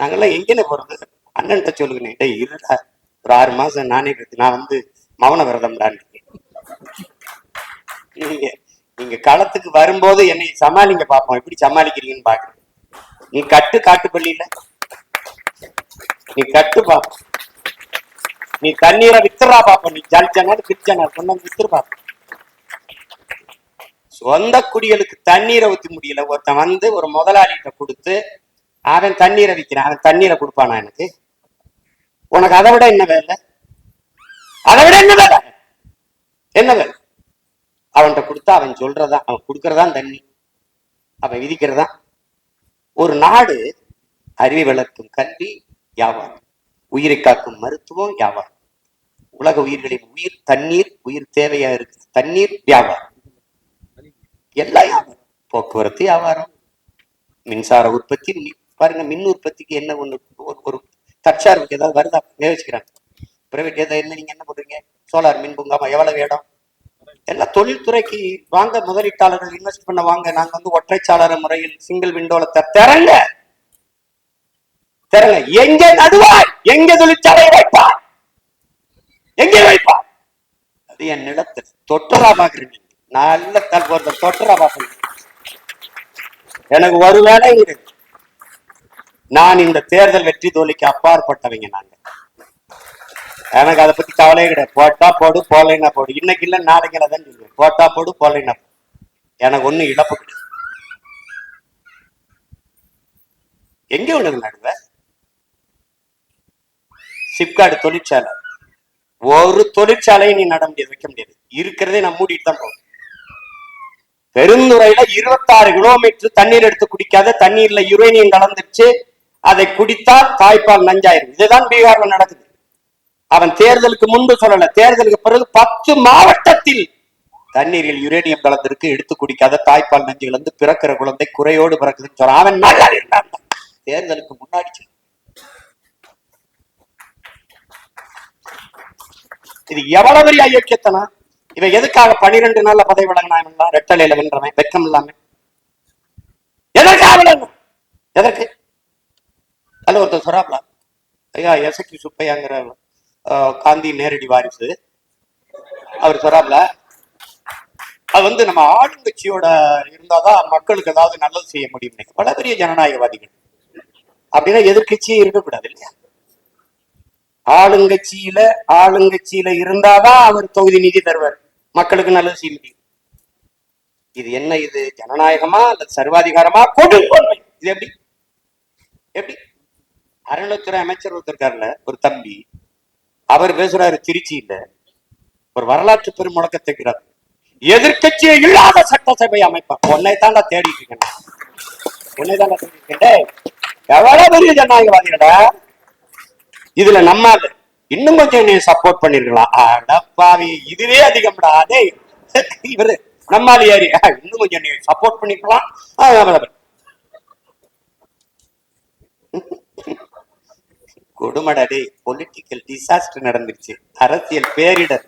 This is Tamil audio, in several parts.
நாங்கெல்லாம் எங்கேன்னு போறது? அண்ணன்ட்ட சொல்லுங்க, டேய் இருடா, ஒரு 6 மாசம் நானே நான் வந்து மௌன விரதம்டான்னு. நீங்க நீங்க களத்துக்கு வரும்போது என்னை சமாளிங்க பார்ப்போம், எப்படி சமாளிக்கிறீங்கன்னு பாக்குறேன். நீ கட்டு காட்டுப்பள்ளியில நீ கட்டு பார்ப்போம், நீ தண்ணீரை வித்துறா பார்ப்போம், நீ ஜல்ஜனாடு பிரிச்சனா சொன்ன வித்துரு பார்ப்போம். சொந்த குடிகளுக்கு தண்ணீரை ஊத்தி முடியல, ஒருத்தன் வந்து ஒரு முதலாளிகிட்ட கொடுத்து அவன் தண்ணீரை விற்கிறான், அவன் தண்ணீரை கொடுப்பானா எனக்கு? உனக்கு அதை விட என்ன வேலை? அதை விட என்ன வேலை? என்ன வேலை? அவன்கிட்ட கொடுத்தா அவன் சொல்றதா, அவன் கொடுக்கறதான் தண்ணி, அவன் விதிக்கிறதான். ஒரு நாடு அறிவை வளர்க்கும் கல்வி வியாபாரம், உயிரை காக்கும் மருத்துவம் வியாபாரம், உலக உயிர்களின் உயிர் தண்ணீர், உயிர் தேவையா இருக்கு தண்ணீர், வியாபாரம், எல்லா வியாபாரம். போக்குவரத்து வியாபாரம், மின்சார உற்பத்தி பாருங்க, மின் உற்பத்திக்கு என்ன ஒண்ணு ஒரு தற்சார்புக்கு ஏதாவது வருதா? யோசிக்கிறாங்க. பிரைவேட் ஏதாவது என்ன, நீங்க என்ன பண்றீங்க? சோலார் மின் பூங்காமா, எவ்வளவு இடம்? எல்லாம் தொழில்துறைக்கு வாங்க, முதலீட்டாளர்கள் இன்வெஸ்ட் பண்ண வாங்க. நாங்க வந்து ஒற்றைச்சாளர முறையில் சிங்கிள் விண்டோல திறங்க திறங்க. எங்க நடுவாய், எங்க தொழிற்சாலை வைப்பார், எங்கே வைப்பார்? அது என் நிலத்தில் தொட்டரா பாக்குறீங்க, நல்ல தற்போது தொட்டரா பாக்குறீங்க. எனக்கு ஒரு வேலை இருக்கு. நான் இந்த தேர்தல் வெற்றி தோல்விக்கு அப்பாற்பட்டவங்க நாங்க. எனக்கு அதை பத்தி கவலையே கிடையாது. போட்டா போடு, போடலைன்னா போடு. இன்னைக்கு இல்ல நாளைக்கு தான் சொல்லுவேன். போட்டா போடு, போடலைன்னா போடு. எனக்கு ஒண்ணு இழப்பு கிடையாது. எங்க உள்ளது நடுவ? சிப்காடு தொழிற்சாலை, ஒரு தொழிற்சாலையை நீ நட முடியாது, வைக்க முடியாது. இருக்கிறதே நான் மூடிட்டு தான் போகும். பெருந்துறையில 26 கிலோமீட்டர் தண்ணீர் எடுத்து குடிக்காத, தண்ணீர்ல யுரேனியம் கலந்துருச்சு, அதை குடித்தால் தாய்ப்பால் நஞ்சாயிரும். இதுதான் பீகார்ல நடக்குது. அவன் தேர்தலுக்கு முன்பு சொல்லல, தேர்தலுக்கு பிறகு 10 மாவட்டத்தில் தண்ணீரில் யுரேனியம் கலந்திருக்கு, எடுத்து குடிக்காத, தாய்ப்பால் நஞ்சு கலந்து பிறக்கிற குழந்தை குறையோடு பிறக்குதுன்னு சொல்றான். அவன் நல்லா இருந்தான் தேர்தலுக்கு முன்னாடி. இது எவ்வளவு பெரிய ஐக்கியத்தனா? இவன் எதுக்காக 12 நாள்ல பதவி வழங்கினா? ரெட்டலையில வென்றவன், வெக்கம் இல்லாம எதற்காக? எதற்கு? அல்ல ஒருத்தர் சொராப்ல, ஐயா எசக்கி சுப்பையாங்கிற காந்தி நேரடி வாரிசு, அவர் சொல்றாப்ல, அது வந்து நம்ம ஆளுங்கட்சியோட இருந்தாதான் மக்களுக்கு ஏதாவது நல்லது செய்ய முடியும். பல பெரிய ஜனநாயகவாதிகள் அப்படின்னா எதிர்கட்சியே இருக்கக்கூடாது இல்லையா? ஆளுங்கட்சியில இருந்தாதான் அவர் தொகுதி நிதி தருவார், மக்களுக்கு நல்லது செய்ய முடியும். இது என்ன? இது ஜனநாயகமா அல்லது சர்வாதிகாரமா? கொடுங்கோன்மை. இது எப்படி? எப்படி? அறநிலைத்துறை அமைச்சர் ஒருத்தருக்காருல ஒரு தம்பி, அவர் பேசுறாரு திருச்சியில, ஒரு வரலாற்று பெரும் முழக்கத்தை, எதிர்கட்சியே இல்லாத சட்டசபை அமைப்பான். உன்னை தாண்டா தேடிட்டு இருக்கேன், உன்னை தாண்டா தேடிட்டு இருக்கேன். எவ்வளவு பெரிய ஜனநாயகவாதிகளா? இதுல நம்ம இன்னும் கொஞ்சம் நீ சப்போர்ட் பண்ணிருக்கலாம். அடப்பாவி, இதுவே அதிகம்டா. அதே இவரு நம்மால் ஏறி இன்னும் கொஞ்சம் நீ சப்போர்ட் பண்ணிருக்கலாம். கொடுமடே, பொலிட்டிக்கல் டிசாஸ்டர் நடந்துருச்சு, அரசியல் பேரிடர்.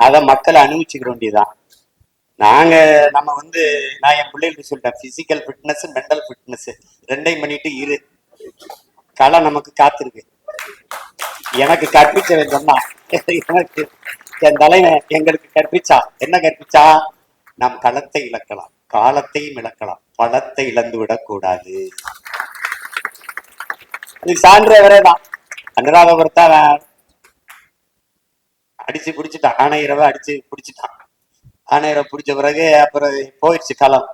அத மக்களை அனுபவிச்சுக்க வேண்டியதான். நம்ம வந்து நான் என் பிள்ளைகளுக்கு சொல்லிட்டேன், பிசிக்கல் ஃபிட்னஸ், மென்டல் ஃபிட்னஸ் ரெண்டையும் பண்ணிட்டு இரு, களை நமக்கு காத்திருக்கு. எனக்கு கற்பிச்சவன் சொன்னா, எனக்கு என் தலைவன் எங்களுக்கு கற்பிச்சா, என்ன கற்பிச்சா? நாம் களத்தை இழக்கலாம், காலத்தையும் இழக்கலாம், பணத்தை இழந்து விடக் கூடாது. அதுக்கு சான்றவரே தான். அனுராதபுரத்தை அடிச்சு பிடிச்சிட்டான், ஆணையரவை அடிச்சு பிடிச்சிட்டான். ஆணையரை பிடிச்ச பிறகு அப்புறம் போயிடுச்சு களம்.